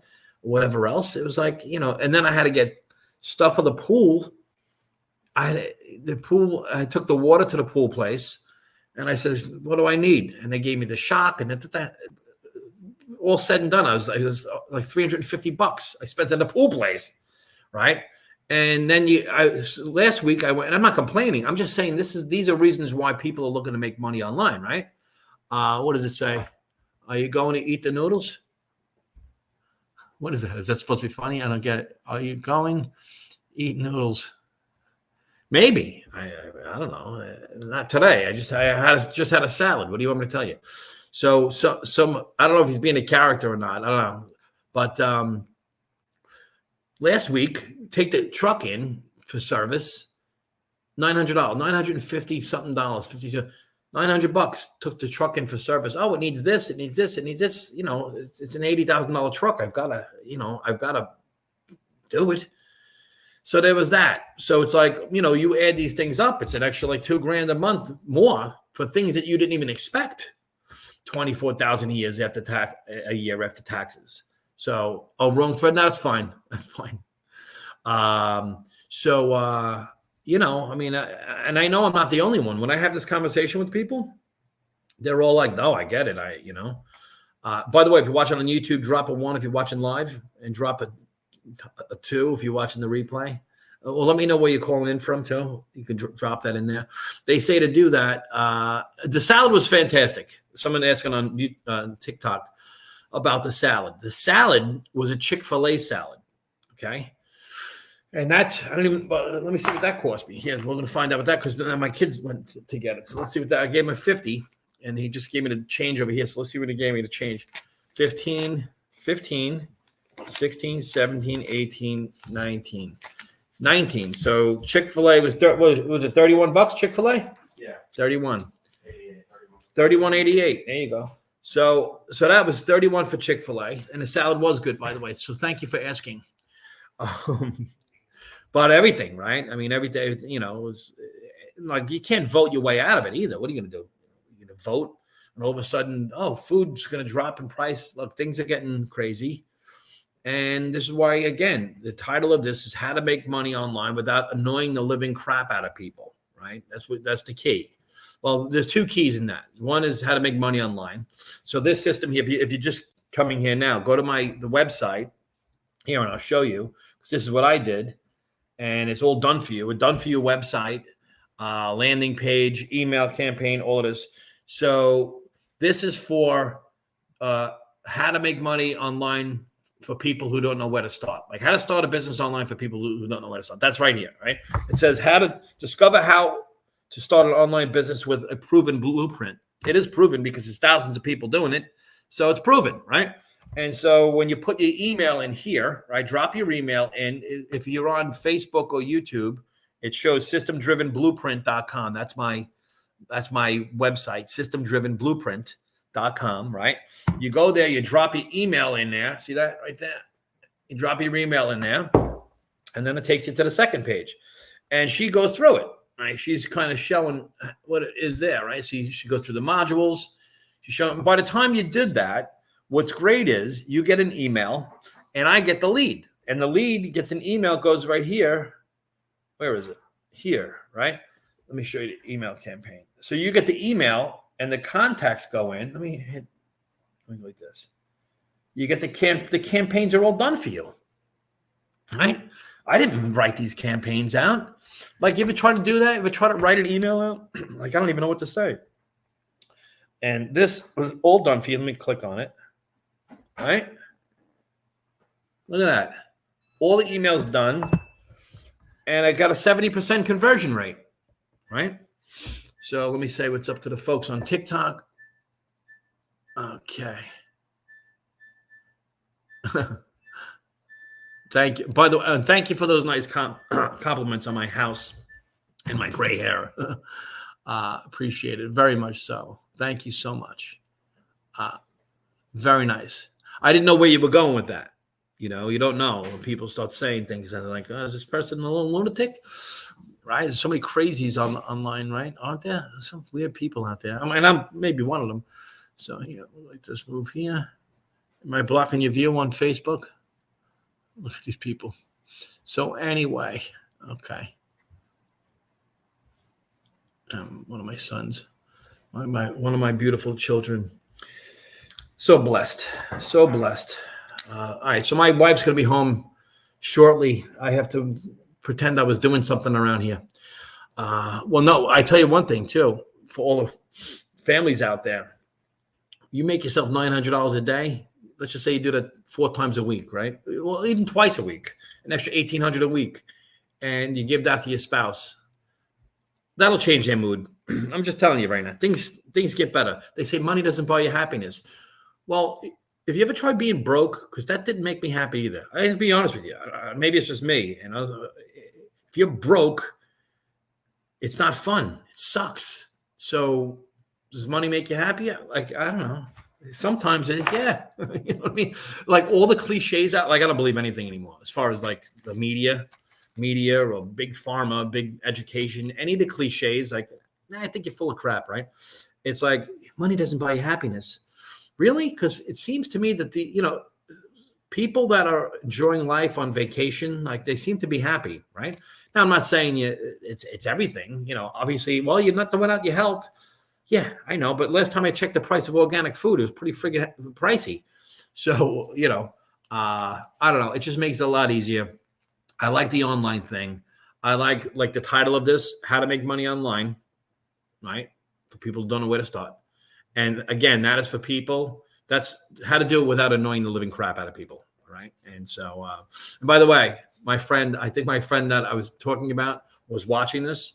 or whatever else. It was like, and then I had to get stuff for the pool. I took the water to the pool place, and I says, what do I need? And they gave me the shock, and that all said and done, I was like $350 I spent at the pool place, right? And then last week I went, and I'm not complaining. I'm just saying these are reasons why people are looking to make money online, right? What does it say? Are you going to eat the noodles? What is that? Is that supposed to be funny? I don't get it. Are you going eat noodles? Maybe. I don't know. Not today. I just had a salad. What do you want me to tell you? So I don't know if he's being a character or not. I don't know. But last week, take the truck in for service, $900, $950 something dollars, $900 took the truck in for service. Oh, it needs this, it needs this, it needs this. It's an $80,000 truck. I've got to do it. So there was that. So it's like, you add these things up, it's an extra like $2,000 a month more for things that you didn't even expect. 24,000 a year after taxes. So, wrong thread. No, that's fine. That's fine. And I know I'm not the only one. When I have this conversation with people, they're all like, "No, I get it." By the way, if you're watching on YouTube, drop a 1 if you're watching live, and drop a 2 if you're watching the replay. Well, let me know where you're calling in from too. You can drop that in there. They say to do that. The salad was fantastic. Someone asking on TikTok about the salad. The salad was a Chick-fil-A salad. Okay. And let me see what that cost me. Here, we're going to find out what that, because my kids went to get it. So let's see what that, I gave him 50, and he just gave me the change over here. So let's see what he gave me to change. 15, 16, 17, 18, 19. So Chick-fil-A was it $31? Chick-fil-A? Yeah. 31. 31.88. There you go. So that was 31 for Chick-fil-A, and the salad was good, by the way. So thank you for asking. But everything, right? I mean, every day, it was like, you can't vote your way out of it either. What are you going to do? You're going to vote, and all of a sudden, food's going to drop in price. Look, things are getting crazy. And this is why, again, the title of this is How to Make Money Online Without Annoying the Living Crap Out of People, right? That's the key. Well, there's 2 keys in that. One is how to make money online. So this system here, if you're just coming here now, go to the website here, and I'll show you, because this is what I did. And it's all done for you. A done for you website, landing page, email campaign, all of this. So this is for how to make money online for people who don't know where to start. Like how to start a business online for people who don't know where to start. That's right here, right? It says how to discover how to start an online business with a proven blueprint. It is proven because there's thousands of people doing it. So it's proven, right? And so when you put your email in here, right, drop your email in. If you're on Facebook or YouTube, it shows systemdrivenblueprint.com. That's my website, systemdrivenblueprint.com, right? You go there, you drop your email in there. See that right there? You drop your email in there, and then it takes you to the second page. And she goes through it, right? She's kind of showing what it is there, right? She goes through the modules. She's showing. By the time you did that, what's great is you get an email, and I get the lead. And the lead gets an email, goes right here. Where is it? Here, right? Let me show you the email campaign. So you get the email, and the contacts go in. Let me like this. You get the campaigns are all done for you, right? I didn't write these campaigns out. Like, you ever try to do that? Ever try to write an email out? Like, I don't even know what to say. And this was all done for you. Let me click on it. All right. Look at that. All the emails done. And I got a 70% conversion rate, right? So let me say what's up to the folks on TikTok. Okay. Thank you. By the way, thank you for those nice compliments on my house and my gray hair. Appreciate it very much so. Thank you so much. Very nice. I didn't know where you were going with that. You don't know when people start saying things and they're like, is this person a little lunatic? Right? There's so many crazies online, right? Aren't there? There's some weird people out there. I mean, I'm maybe one of them. So here, like this move here. Am I blocking your view on Facebook? Look at these people. So anyway, okay. One of my sons, one of my beautiful children. So blessed. So blessed. All right. So my wife's going to be home shortly. I have to pretend I was doing something around here. Well, no, I tell you one thing too, for all the families out there, you make yourself $900 a day. Let's just say you do that 4 times a week, right? Well, even twice a week, an extra $1,800 a week, and you give that to your spouse. That'll change their mood. I'm just telling you right now, things get better. They say money doesn't buy you happiness. Well, if you ever tried being broke, because that didn't make me happy either. I have to be honest with you. Maybe it's just me. If you're broke, it's not fun. It sucks. So does money make you happy? Like, I don't know. Sometimes, yeah. You know what I mean? Like all the cliches out. Like, I don't believe anything anymore as far as like the media. media or big pharma, big education, any of the cliches, like, nah, I think you're full of crap, right? It's like money doesn't buy you happiness. Really? Because it seems to me that people that are enjoying life on vacation, like they seem to be happy, right? Now, I'm not saying it's everything, obviously, well, you're not throwing out your health. Yeah, I know. But last time I checked the price of organic food, it was pretty friggin' pricey. So, I don't know. It just makes it a lot easier. I like the online thing. I like the title of this, How to Make Money Online, right? For people who don't know where to start. And again, that is for people. That's how to do it without annoying the living crap out of people, right? And so, and by the way, I think my friend that I was talking about was watching this.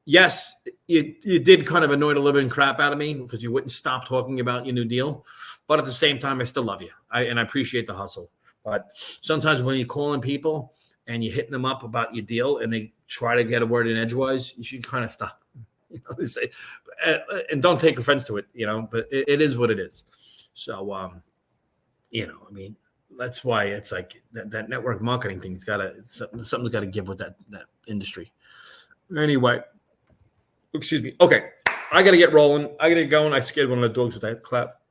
Yes, you did kind of annoy the living crap out of me because you wouldn't stop talking about your new deal. But at the same time, I still love you. And I appreciate the hustle. But sometimes when you're calling people and you're hitting them up about your deal and they try to get a word in edgewise, you should kind of stop. And don't take offense to it, but it is what it is. So, I mean, that's why it's like that network marketing thing's something's got to give with that industry. Anyway, excuse me. Okay, I got to get rolling. I got to get going. I scared one of the dogs with that clap.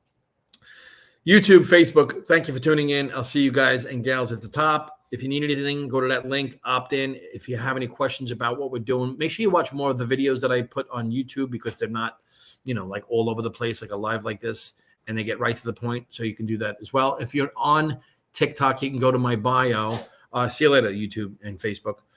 YouTube, Facebook, thank you for tuning in. I'll see you guys and gals at the top. If you need anything, go to that link, opt in. If you have any questions about what we're doing, make sure you watch more of the videos that I put on YouTube because they're not, like all over the place, like a live like this, and they get right to the point. So you can do that as well. If you're on TikTok, you can go to my bio. See you later, YouTube and Facebook.